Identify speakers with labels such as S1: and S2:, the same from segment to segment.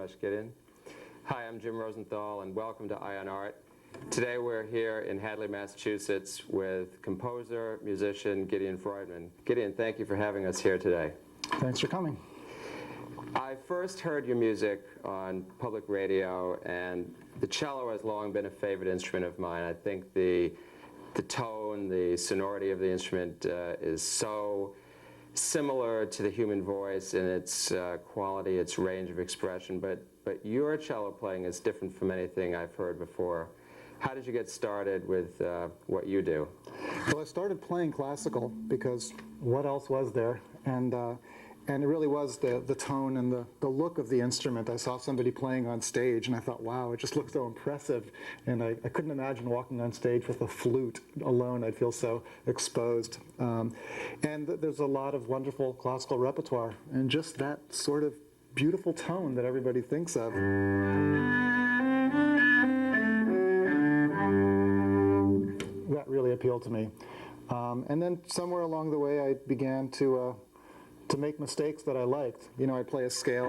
S1: much, Gideon. Hi, I'm Jim Rosenthal, and welcome to Eye on Art. Today we're here in Hadley, Massachusetts with composer, musician Gideon Freudman. Gideon, thank you for having us here today.
S2: Thanks for coming.
S1: I first heard your music on public radio, and the cello has long been a favorite instrument of mine. I think the tone, the sonority of the instrument is so similar to the human voice in its quality, its range of expression, but your cello playing is different from anything I've heard before. How did you get started with what you do?
S2: Well, I started playing classical because what else was there? And it really was the tone and the look of the instrument. I saw somebody playing on stage and I thought, wow, it just looked so impressive. And I couldn't imagine walking on stage with a flute alone. I'd feel so exposed. And there's a lot of wonderful classical repertoire and just that sort of beautiful tone that everybody thinks of. That really appealed to me. And then somewhere along the way I began to make mistakes that I liked. You know, I'd play a scale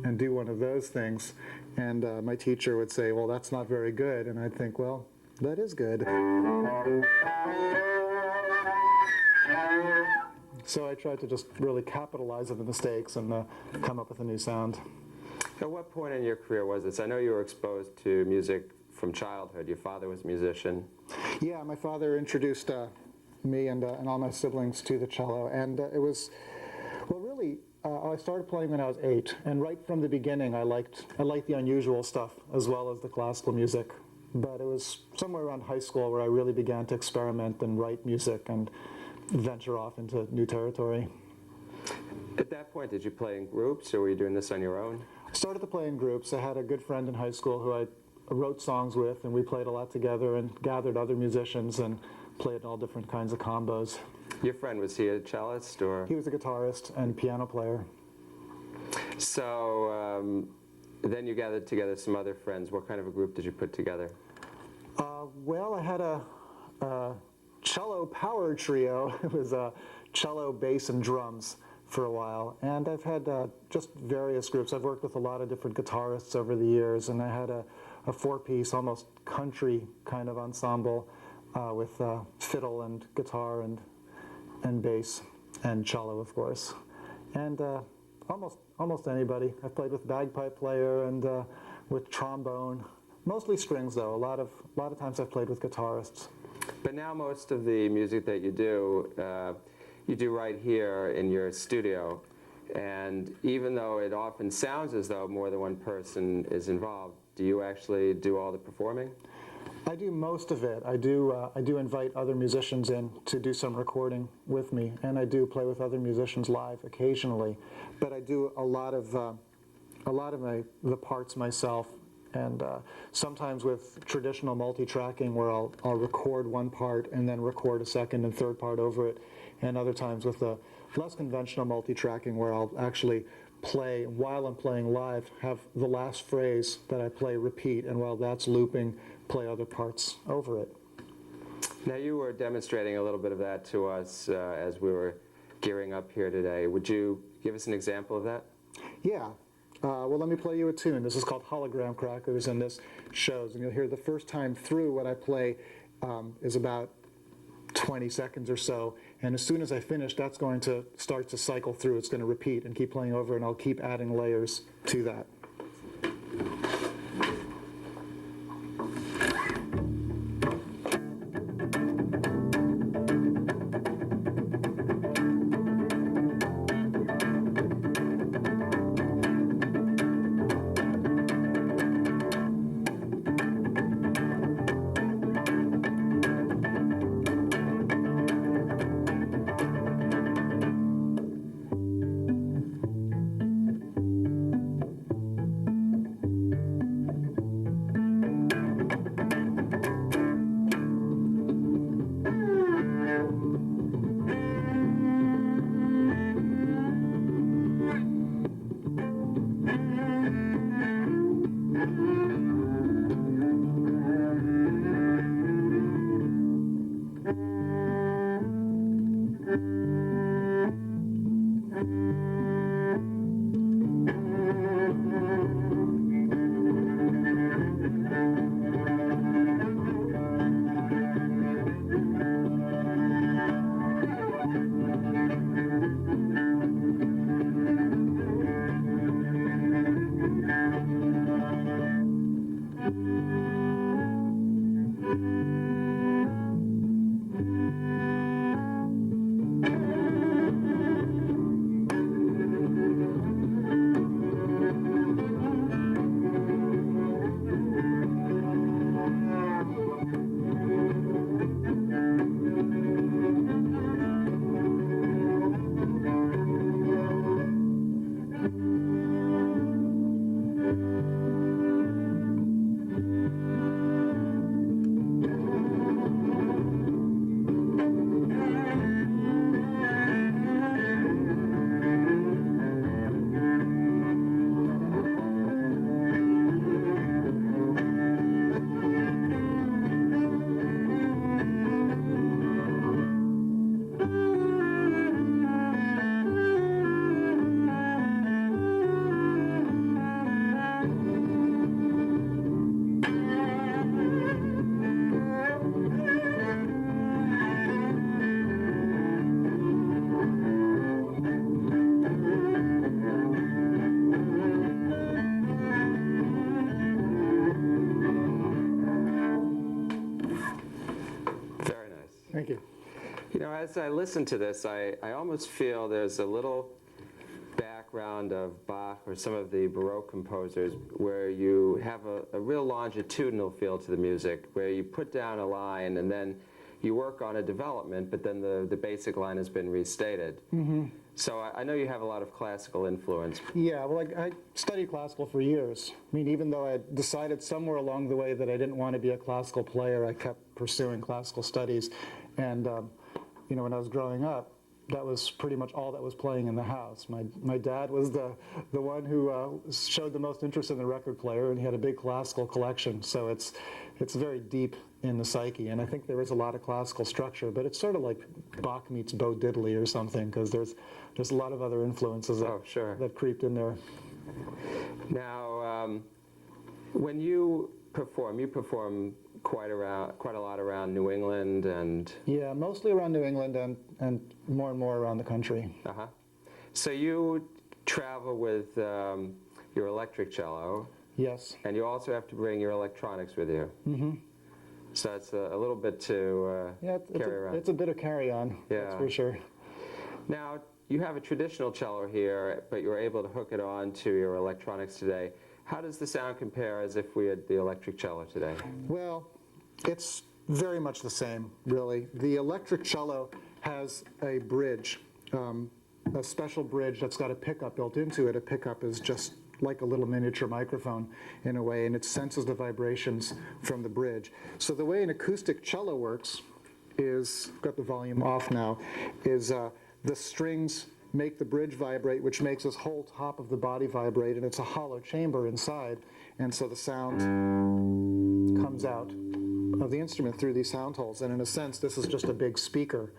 S2: and do one of those things, and my teacher would say, well, that's not very good, and I'd think, well, that is good. So I tried to just really capitalize on the mistakes and come up with a new sound.
S1: At what point in your career was this? I know you were exposed to music from childhood. Your father was a musician.
S2: Yeah, my father introduced me and all my siblings to the cello, and it was, well, really, I started playing when I was 8, and right from the beginning I liked the unusual stuff as well as the classical music, but it was somewhere around high school where I really began to experiment and write music and venture off into new territory.
S1: At that point, did you play in groups, or were you doing this on your own?
S2: I started to play in groups. I had a good friend in high school who I wrote songs with, and we played a lot together and gathered other musicians and played all different kinds of combos.
S1: Your friend, was he a cellist, or?
S2: He was a guitarist and piano player.
S1: So then you gathered together some other friends. What kind of a group did you put together?
S2: Well, I had a cello power trio. It was cello, bass, and drums for a while. And I've had just various groups. I've worked with a lot of different guitarists over the years, and I had a four-piece, almost country kind of ensemble with fiddle and guitar and bass and cello, of course. And almost anybody. I've played with bagpipe player and with trombone. Mostly strings, though. A lot of times I've played with guitarists.
S1: But now most of the music that you do right here in your studio. And even though it often sounds as though more than one person is involved, do you actually do all the performing?
S2: I do most of it. I do invite other musicians in to do some recording with me, and I do play with other musicians live occasionally. But I do a lot of the parts myself. And sometimes with traditional multi-tracking where I'll record one part and then record a second and third part over it, and other times with the less conventional multi-tracking where I'll actually play, while I'm playing live, have the last phrase that I play repeat, and while that's looping, play other parts over it.
S1: Now you were demonstrating a little bit of that to us as we were gearing up here today. Would you give us an example of that?
S2: Yeah. Well, let me play you a tune. This is called Hologram Crackers, and this shows, and you'll hear the first time through what I play is about 20 seconds or so, and as soon as I finish, that's going to start to cycle through. It's going to repeat and keep playing over, and I'll keep adding layers to that. Thank you.
S1: You know, as I listen to this, I almost feel there's a little background of Bach or some of the Baroque composers where you have a real longitudinal feel to the music, where you put down a line and then you work on a development, but then the basic line has been restated. So I know you have a lot of classical influence.
S2: Yeah, well, I studied classical for years. I mean, even though I decided somewhere along the way that I didn't want to be a classical player, I kept pursuing classical studies. And, you know, when I was growing up, that was pretty much all that was playing in the house. My dad was the one who showed the most interest in the record player, and he had a big classical collection. So it's very deep in the psyche, and I think there is a lot of classical structure, but it's sort of like Bach meets Bo Diddley or something, because there's a lot of other influences that creeped in there.
S1: Now, when you perform quite a lot around New England and...
S2: Yeah, mostly around New England and more around the country.
S1: Uh-huh. So you travel with your electric cello.
S2: Yes.
S1: And you also have to bring your electronics with you. So it's a little bit to carry around.
S2: It's a bit of carry-on, that's for sure.
S1: Now, you have a traditional cello here, but you're able to hook it on to your electronics today. How does the sound compare as if we had the electric cello today?
S2: Well, it's very much the same, really. The electric cello has a bridge, a special bridge that's got a pickup built into it. A pickup is just like a little miniature microphone in a way, and it senses the vibrations from the bridge. So the way an acoustic cello works is, got the volume off now, is the strings make the bridge vibrate, which makes this whole top of the body vibrate, and it's a hollow chamber inside, and so the sound comes out of the instrument through these sound holes, and in a sense this is just a big speaker.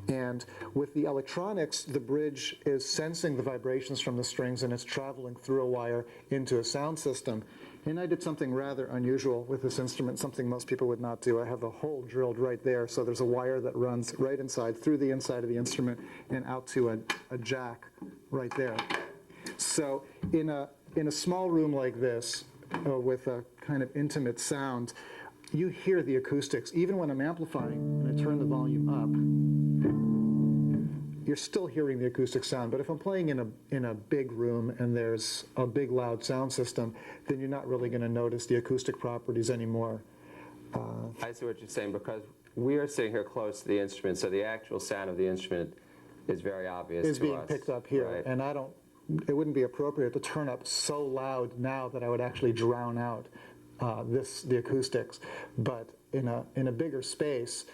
S2: And with the electronics, the bridge is sensing the vibrations from the strings, and it's traveling through a wire into a sound system. And I did something rather unusual with this instrument, something most people would not do. I have a hole drilled right there, so there's a wire that runs right inside, through the inside of the instrument, and out to a jack right there. So in a small room like this, with a kind of intimate sound, you hear the acoustics. Even when I'm amplifying and I turn the volume up, you're still hearing the acoustic sound. But if I'm playing in a big room and there's a big loud sound system, then you're not really going to notice the acoustic properties anymore.
S1: I see what you're saying, because we are sitting here close to the instrument, so the actual sound of the instrument is very obvious to us.
S2: Is being picked up here,
S1: right?
S2: And it wouldn't be appropriate to turn up so loud now that I would actually drown out the acoustics. But in a bigger space,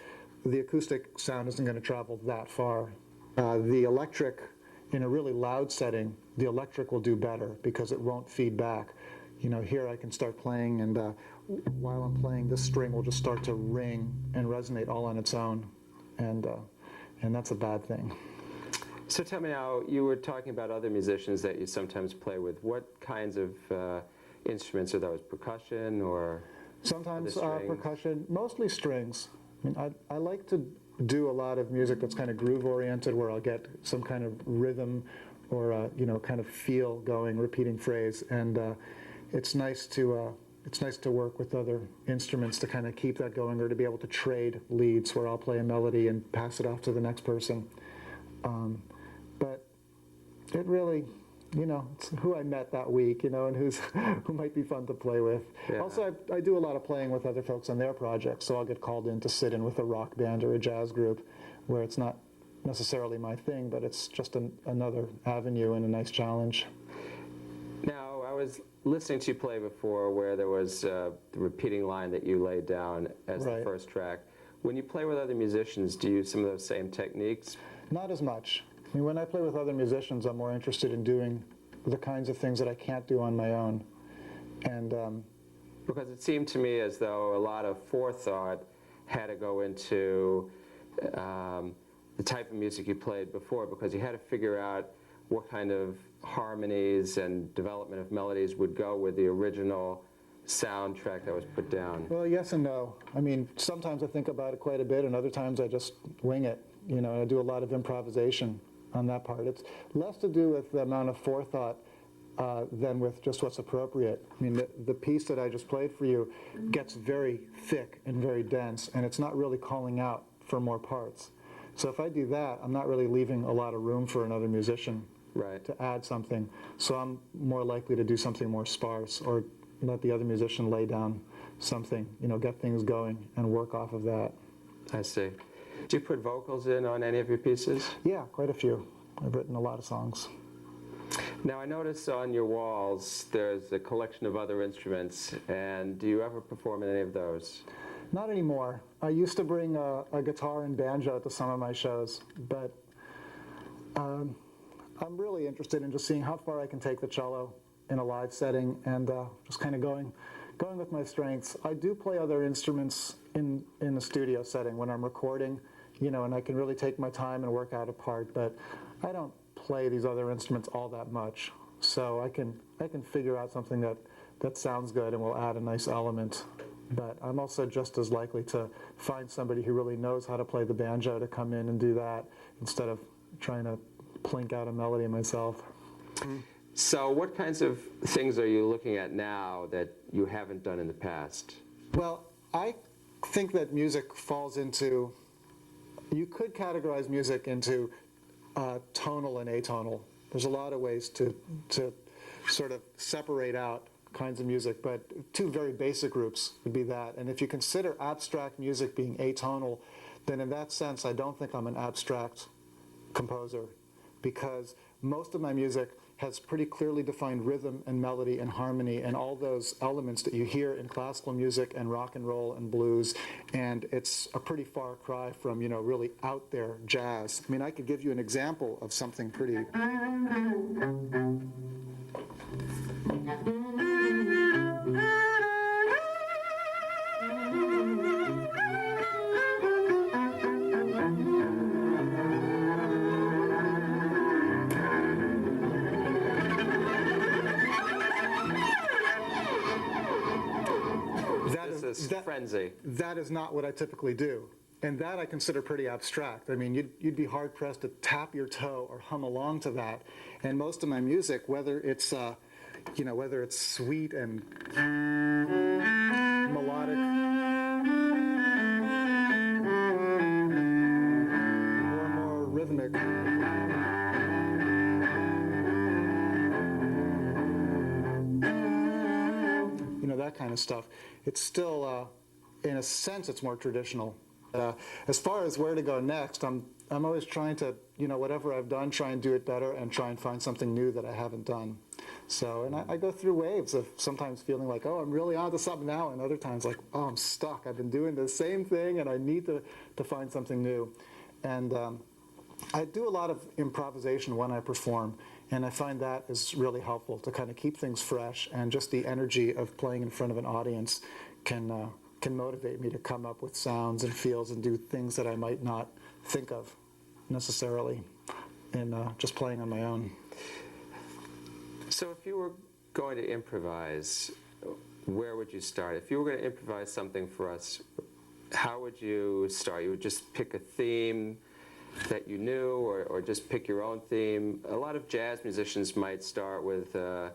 S2: the acoustic sound isn't going to travel that far. The electric, in a really loud setting, the electric will do better because it won't feed back. You know, here I can start playing, and while I'm playing, this string will just start to ring and resonate all on its own, and that's a bad thing.
S1: So tell me now, you were talking about other musicians that you sometimes play with. What kinds of instruments are those? Percussion or
S2: sometimes
S1: strings?
S2: Percussion, mostly strings. I mean, I like to do a lot of music that's kind of groove oriented, where I'll get some kind of rhythm or kind of feel going, repeating phrase, and it's nice to work with other instruments to kind of keep that going, or to be able to trade leads where I'll play a melody and pass it off to the next person. But it really, it's who I met that week, and who might be fun to play with.
S1: Yeah.
S2: Also, I do a lot of playing with other folks on their projects, so I'll get called in to sit in with a rock band or a jazz group, where it's not necessarily my thing, but it's just another avenue and a nice challenge.
S1: Now, I was listening to you play before, where there was the repeating line that you laid down as the first track. When you play with other musicians, do you use some of those same techniques?
S2: Not as much. I mean, when I play with other musicians, I'm more interested in doing the kinds of things that I can't do on my own. And
S1: because it seemed to me as though a lot of forethought had to go into the type of music you played before, because you had to figure out what kind of harmonies and development of melodies would go with the original soundtrack that was put down.
S2: Well, yes and no. I mean, sometimes I think about it quite a bit, and other times I just wing it. I do a lot of improvisation on that part. It's less to do with the amount of forethought than with just what's appropriate. I mean, the piece that I just played for you gets very thick and very dense, and it's not really calling out for more parts. So if I do that, I'm not really leaving a lot of room for another musician
S1: Right.
S2: to add something. So I'm more likely to do something more sparse or let the other musician lay down something, get things going and work off of that.
S1: I see. Do you put vocals in on any of your pieces?
S2: Yeah, quite a few. I've written a lot of songs.
S1: Now, I notice on your walls there's a collection of other instruments, and do you ever perform in any of those?
S2: Not anymore. I used to bring a guitar and banjo to some of my shows, but I'm really interested in just seeing how far I can take the cello in a live setting and just kind of going with my strengths. I do play other instruments in the studio setting when I'm recording, and I can really take my time and work out a part, but I don't play these other instruments all that much. So I can figure out something that sounds good and will add a nice element. But I'm also just as likely to find somebody who really knows how to play the banjo to come in and do that instead of trying to plink out a melody myself.
S1: So what kinds of things are you looking at now that you haven't done in the past?
S2: Well, I think that music falls into, you could categorize music into tonal and atonal. There's a lot of ways to sort of separate out kinds of music, but two very basic groups would be that. And if you consider abstract music being atonal, then in that sense, I don't think I'm an abstract composer, because most of my music has pretty clearly defined rhythm and melody and harmony and all those elements that you hear in classical music and rock and roll and blues, and it's a pretty far cry from, really out there jazz. I mean, I could give you an example of something pretty...
S1: This is frenzy.
S2: That is not what I typically do. And that I consider pretty abstract. I mean, you'd be hard-pressed to tap your toe or hum along to that. And most of my music, whether it's sweet and melodic, or more rhythmic, that kind of stuff, it's still, in a sense, it's more traditional. As far as where to go next, I'm always trying to, whatever I've done, try and do it better and try and find something new that I haven't done. So, and I go through waves of sometimes feeling like, oh, I'm really onto something now, and other times like, oh, I'm stuck. I've been doing the same thing, and I need to find something new. And I do a lot of improvisation when I perform, and I find that is really helpful to kind of keep things fresh, and just the energy of playing in front of an audience can motivate me to come up with sounds and feels and do things that I might not think of necessarily in just playing on my own.
S1: So if you were going to improvise, where would you start? If you were going to improvise something for us, how would you start? You would just pick a theme that you knew, or just pick your own theme? A lot of jazz musicians might start with a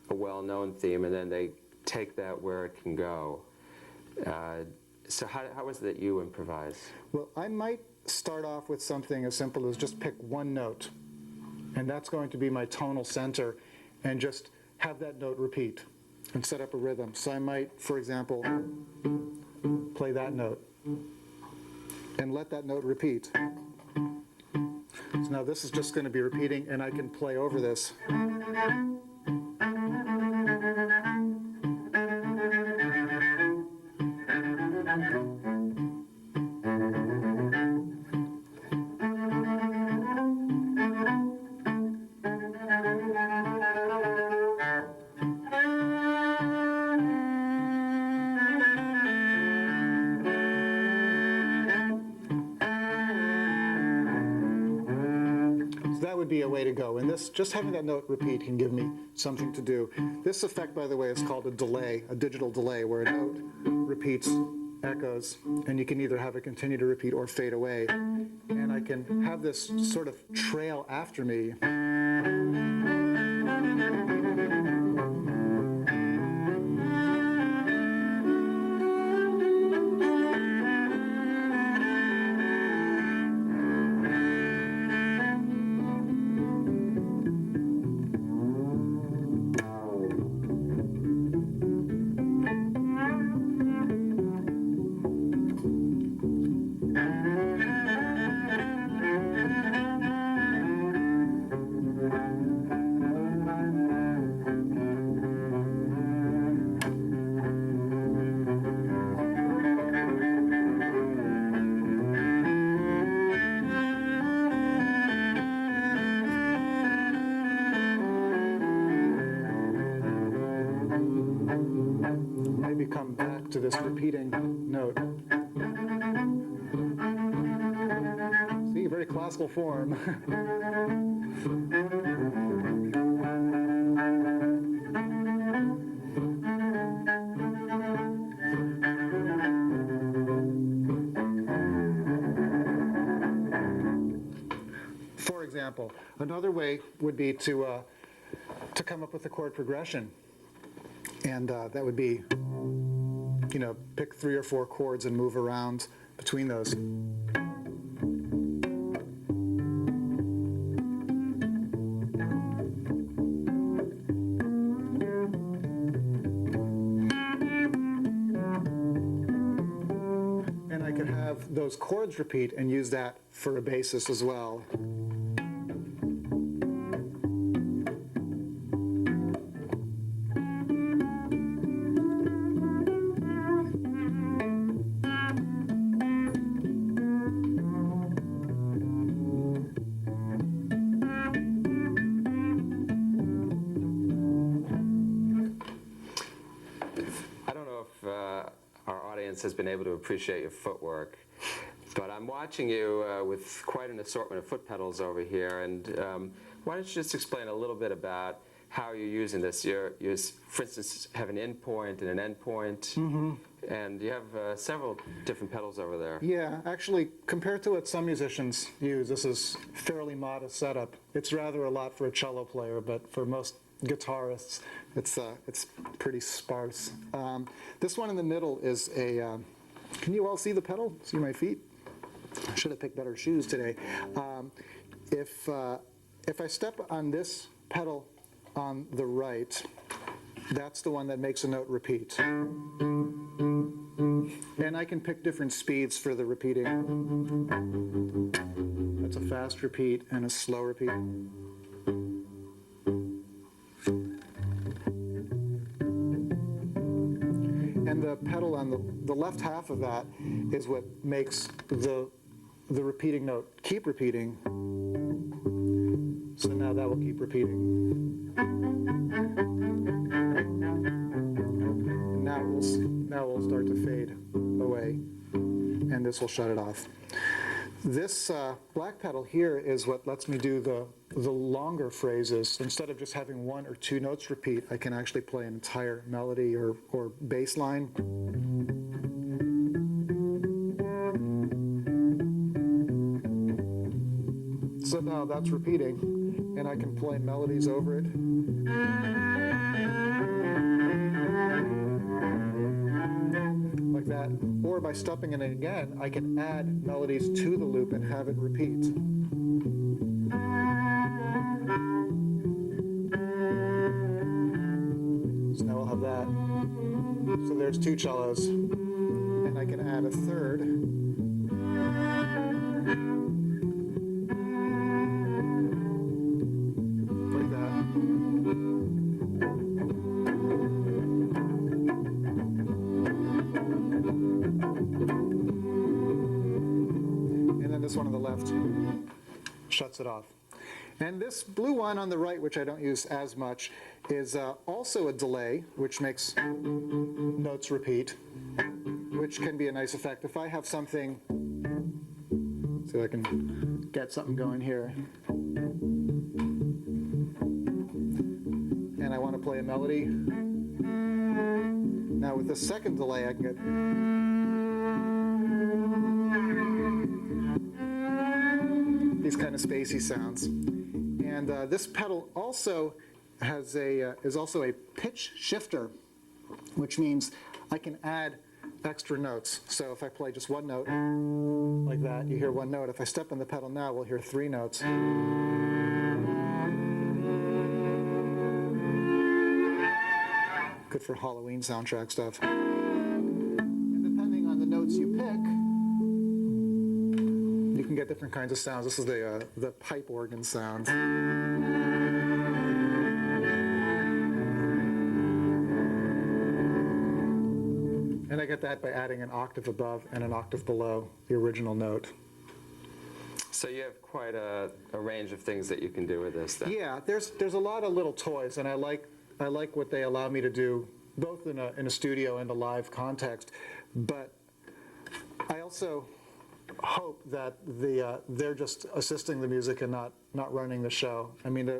S1: well-known theme, and then they take that where it can go. So how is it that you improvise?
S2: Well, I might start off with something as simple as just pick one note, and that's going to be my tonal center, and just have that note repeat and set up a rhythm. So I might, for example, play that note and let that note repeat. So now this is just going to be repeating, and I can play over this. Be a way to go, and this, just having that note repeat, can give me something to do. This effect, by the way, is called a delay, a digital delay, where a note repeats, echoes, and you can either have it continue to repeat or fade away, and I can have this sort of trail after me. to this repeating note. See, very classical form. For example, another way would be to come up with a chord progression. And that would be, pick 3 or 4 chords and move around between those. And I could have those chords repeat and use that for a basis as well.
S1: Has been able to appreciate your footwork, but I'm watching you with quite an assortment of foot pedals over here, and why don't you just explain a little bit about how you're using this? You, for instance, have an in point and an end point, and you have several different pedals over there.
S2: Yeah, actually, compared to what some musicians use, this is fairly modest setup. It's rather a lot for a cello player, but for most guitarists, it's pretty sparse. This one in the middle is a, can you all see the pedal? See my feet? I should have picked better shoes today. If I step on this pedal on the right, that's the one that makes a note repeat. And I can pick different speeds for the repeating. That's a fast repeat and a slow repeat. And the pedal on the left half of that is what makes the repeating note keep repeating. So now that will keep repeating. Now we'll start to fade away, and this will shut it off. This black pedal here is what lets me do the longer phrases. Instead of just having 1 or 2 notes repeat, I can actually play an entire melody or bass line. So now that's repeating, and I can play melodies over it. Like that. Or by stopping it again, I can add melodies to the loop and have it repeat. So now we'll have that. So there's 2 cellos, and I can add a third. Like that. And then this one on the left shuts it off. And this blue one on the right, which I don't use as much, is also a delay, which makes notes repeat, which can be a nice effect. If I have something, so I can get something going here, and I want to play a melody. Now with the second delay, I can get these kind of spacey sounds. And this pedal also has is also a pitch shifter, which means I can add extra notes. So if I play just 1 note, like that, you hear 1 note. If I step on the pedal now, we'll hear 3 notes. Good for Halloween soundtrack stuff. And depending on the notes you pick, you can get different kinds of sounds. This is the pipe organ sound. And I get that by adding an octave above and an octave below the original note.
S1: So you have quite a range of things that you can do with this then.
S2: Yeah, there's a lot of little toys, and I like what they allow me to do both in a studio and a live context. But I also hope that they're just assisting the music and not running the show. I mean,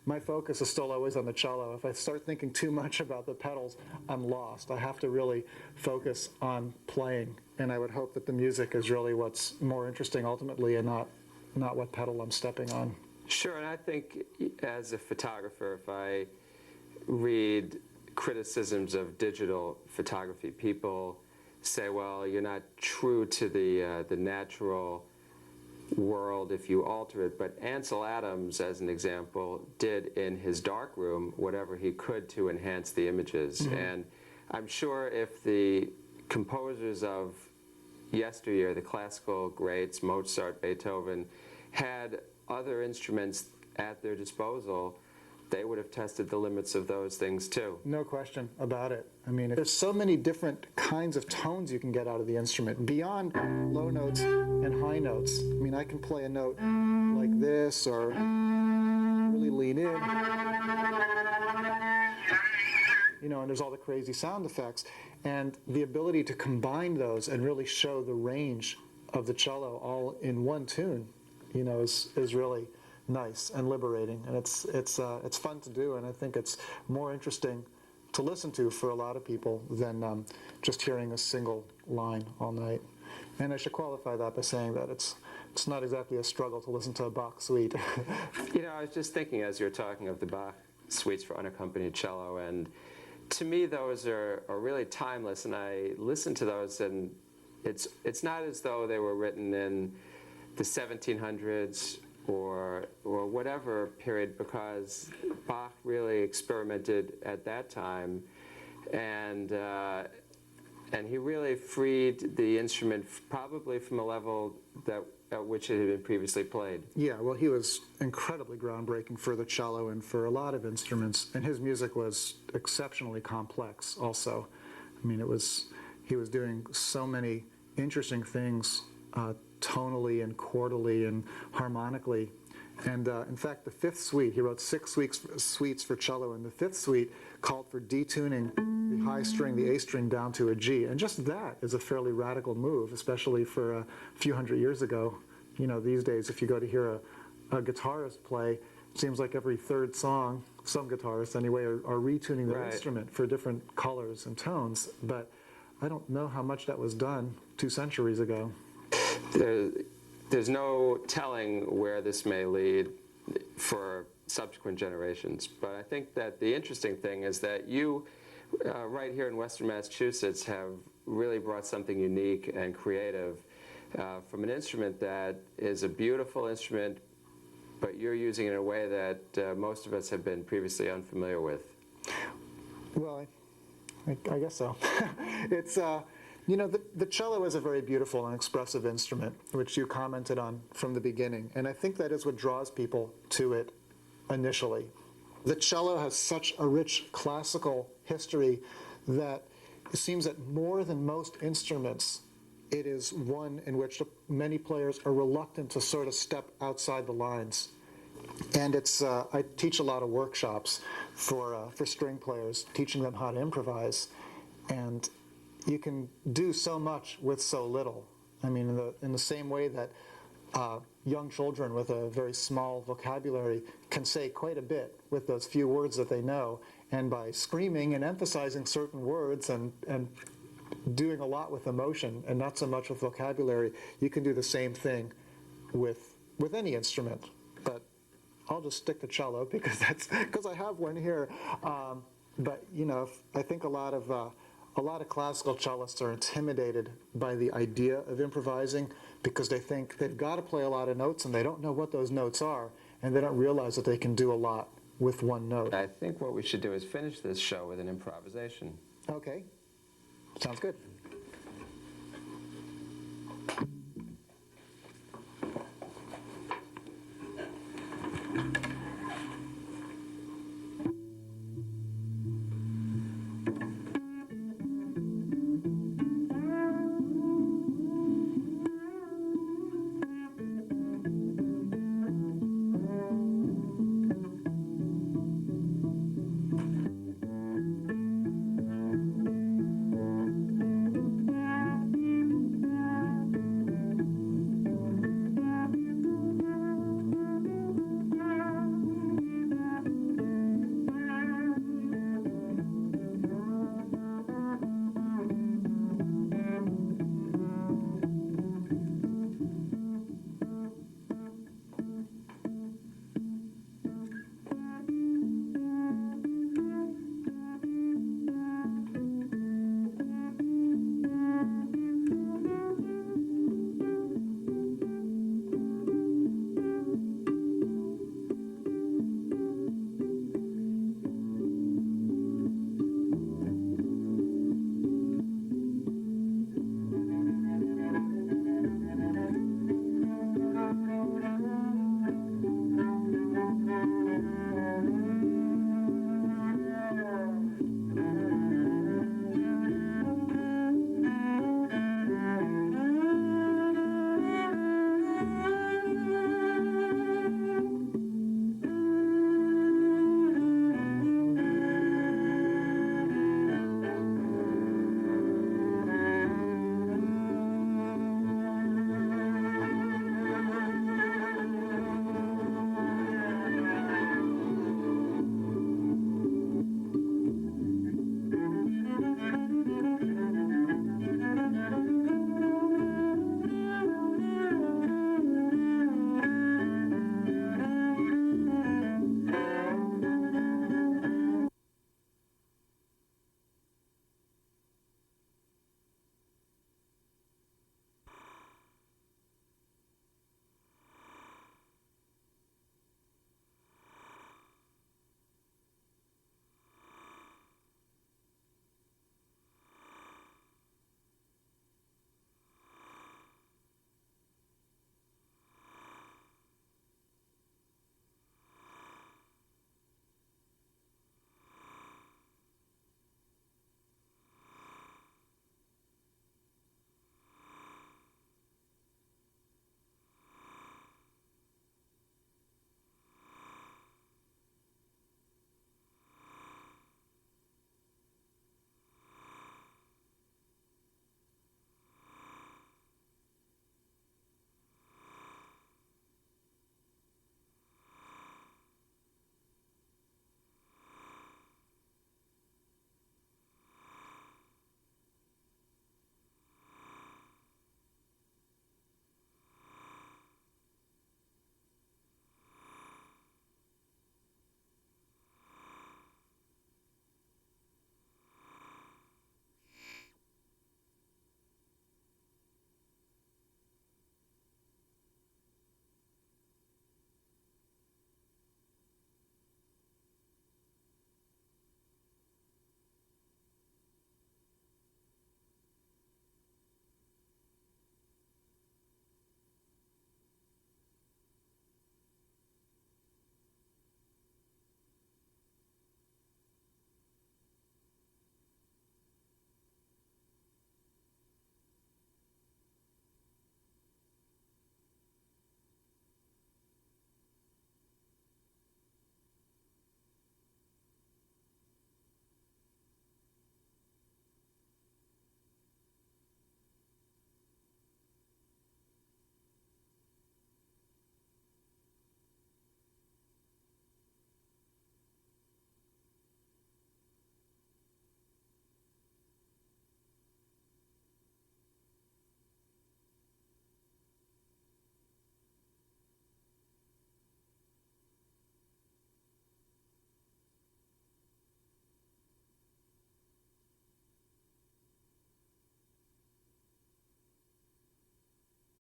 S2: my focus is still always on the cello. If I start thinking too much about the pedals, I'm lost. I have to really focus on playing, and I would hope that the music is really what's more interesting ultimately, and not what pedal I'm stepping on.
S1: Sure, and I think as a photographer, if I read criticisms of digital photography, people say, well, you're not true to the natural world if you alter it. But Ansel Adams, as an example, did in his darkroom whatever he could to enhance the images. Mm-hmm. And I'm sure if the composers of yesteryear, the classical greats, Mozart, Beethoven, had other instruments at their disposal, they would have tested the limits of those things too.
S2: No question about it. I mean, there's so many different kinds of tones you can get out of the instrument, beyond low notes and high notes. I mean, I can play a note like this, or really lean in, you know, and there's all the crazy sound effects. And the ability to combine those and really show the range of the cello all in one tune, you know, is really nice and liberating, and it's fun to do, and I think it's more interesting to listen to for a lot of people than just hearing a single line all night. And I should qualify that by saying that it's not exactly a struggle to listen to a Bach suite.
S1: You know, I was just thinking as you were talking of the Bach suites for unaccompanied cello, and to me those are really timeless, and I listen to those, and it's not as though they were written in the 1700s or whatever period, because Bach really experimented at that time, and he really freed the instrument probably from a level at which it had been previously played.
S2: Yeah, well, he was incredibly groundbreaking for the cello and for a lot of instruments, and his music was exceptionally complex also. I mean, he was doing so many interesting things tonally and chordally and harmonically. And in fact, the fifth suite, he wrote 6 suites for cello, and the fifth suite called for detuning the high string, the A string, down to a G. And just that is a fairly radical move, especially for a few hundred years ago. You know, these days, if you go to hear a guitarist play, it seems like every third song, some guitarists anyway, are retuning their instrument for different colors and tones. But I don't know how much that was done 2 centuries ago.
S1: There's no telling where this may lead for subsequent generations, but I think that the interesting thing is that you, right here in Western Massachusetts, have really brought something unique and creative from an instrument that is a beautiful instrument, but you're using it in a way that most of us have been previously unfamiliar with.
S2: Well, I guess so. It's you know, the cello is a very beautiful and expressive instrument, which you commented on from the beginning, and I think that is what draws people to it initially. The cello has such a rich classical history that it seems that more than most instruments, it is one in which many players are reluctant to sort of step outside the lines. And I teach a lot of workshops for string players, teaching them how to improvise, and you can do so much with so little. I mean, in the same way that young children with a very small vocabulary can say quite a bit with those few words that they know, and by screaming and emphasizing certain words and doing a lot with emotion and not so much with vocabulary, you can do the same thing with any instrument. But I'll just stick to cello because I have one here. But you know, I think a lot of classical cellists are intimidated by the idea of improvising because they think they've got to play a lot of notes and they don't know what those notes are, and they don't realize that they can do a lot with one note.
S1: I think what we should do is finish this show with an improvisation.
S2: Okay, sounds good.